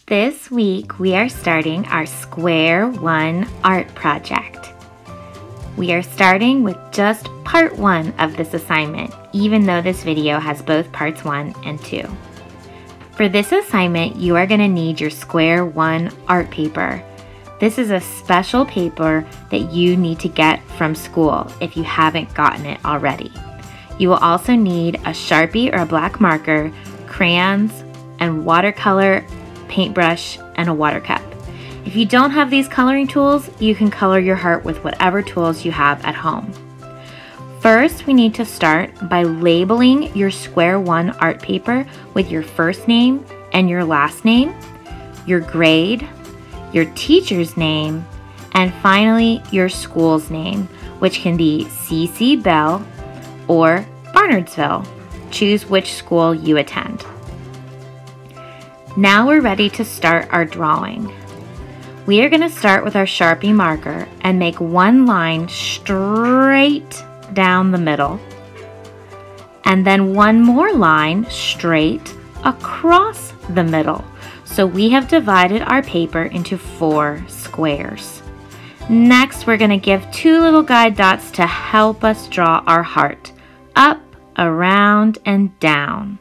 This week we are starting our Square One art project. We are starting with just part 1 of this assignment, even though this video has both parts 1 and 2. For this assignment, you are going to need your Square One art paper. This is a special paper that you need to get from school if you haven't gotten it already. You will also need a Sharpie or a black marker, crayons, and watercolor, paintbrush, and a water cup. If you don't have these coloring tools, you can color your heart with whatever tools you have at home. First, we need to start by labeling your Square One art paper with your first name and your last name, your grade, your teacher's name, and finally your school's name, which can be C.C. Bell or Barnardsville. Choose which school you attend. Now we're ready to start our drawing. We are going to start with our Sharpie marker and make one line straight down the middle, and then one more line straight across the middle. So we have divided our paper into 4 squares. Next, we're going to give 2 little guide dots to help us draw our heart, up, around, and down.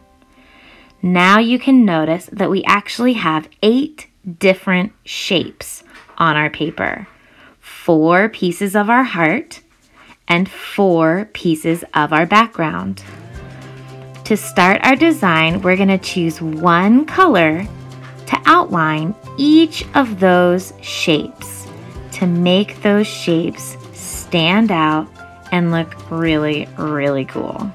Now you can notice that we actually have 8 different shapes on our paper. 4 pieces of our heart and 4 pieces of our background. To start our design, we're going to choose one color to outline each of those shapes to make those shapes stand out and look really, really cool.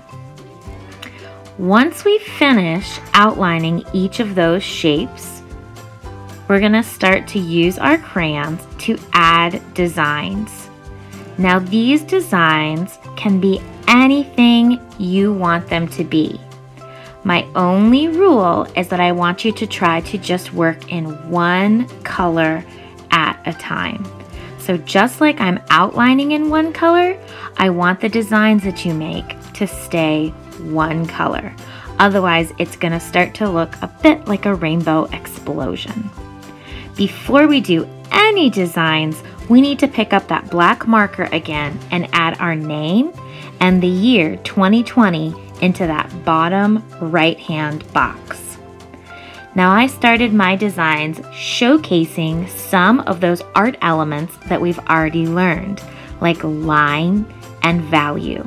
Once we finish outlining each of those shapes, we're going to start to use our crayons to add designs. Now these designs can be anything you want them to be. My only rule is that I want you to try to just work in one color at a time. So just like I'm outlining in one color, I want the designs that you make to stay one color. Otherwise, it's going to start to look a bit like a rainbow explosion. Before we do any designs, we need to pick up that black marker again and add our name and the year 2020 into that bottom right-hand box. Now I started my designs showcasing some of those art elements that we've already learned, like line and value.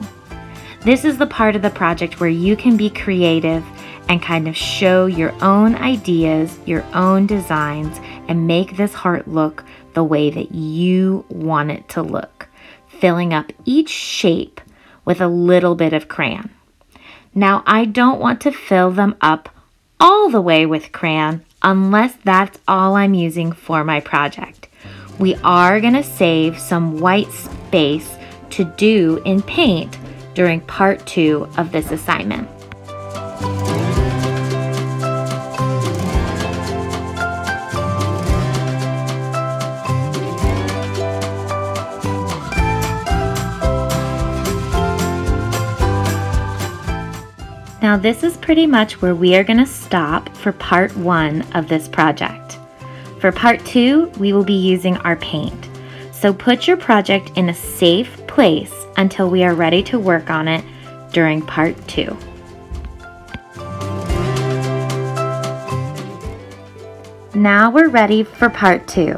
This is the part of the project where you can be creative and kind of show your own ideas, your own designs, and make this heart look the way that you want it to look, filling up each shape with a little bit of crayon. Now, I don't want to fill them up all the way with crayon unless that's all I'm using for my project. We are going to save some white space to do in paint during part 2 of this assignment. Now this is pretty much where we are going to stop for part 1 of this project. For part 2, we will be using our paint. So put your project in a safe place until we are ready to work on it during part 2. Now we're ready for part 2.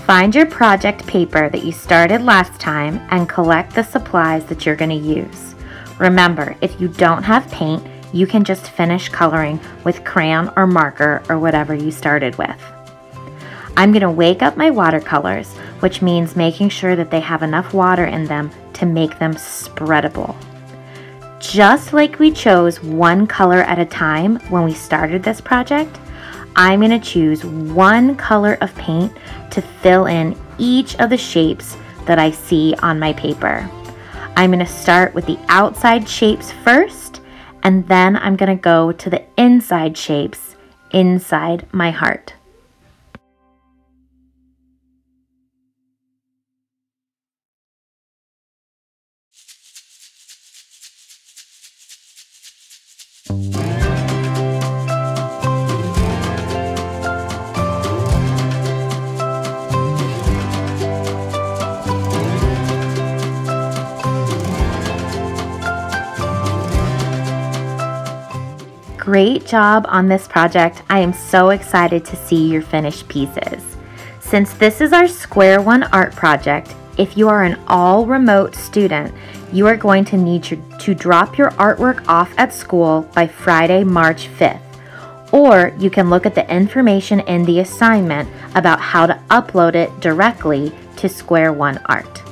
Find your project paper that you started last time and collect the supplies that you're going to use. Remember, if you don't have paint, you can just finish coloring with crayon or marker or whatever you started with. I'm going to wake up my watercolors, which means making sure that they have enough water in them to make them spreadable. Just like we chose one color at a time when we started this project, I'm going to choose one color of paint to fill in each of the shapes that I see on my paper. I'm going to start with the outside shapes first, and then I'm going to go to the inside shapes inside my heart. great job on this project. I am so excited to see your finished pieces. Since this is our Square One art project, if you are an all remote student, you are going to need to drop your artwork off at school by Friday, March 5th. Or you can look at the information in the assignment about how to upload it directly to Square One Art.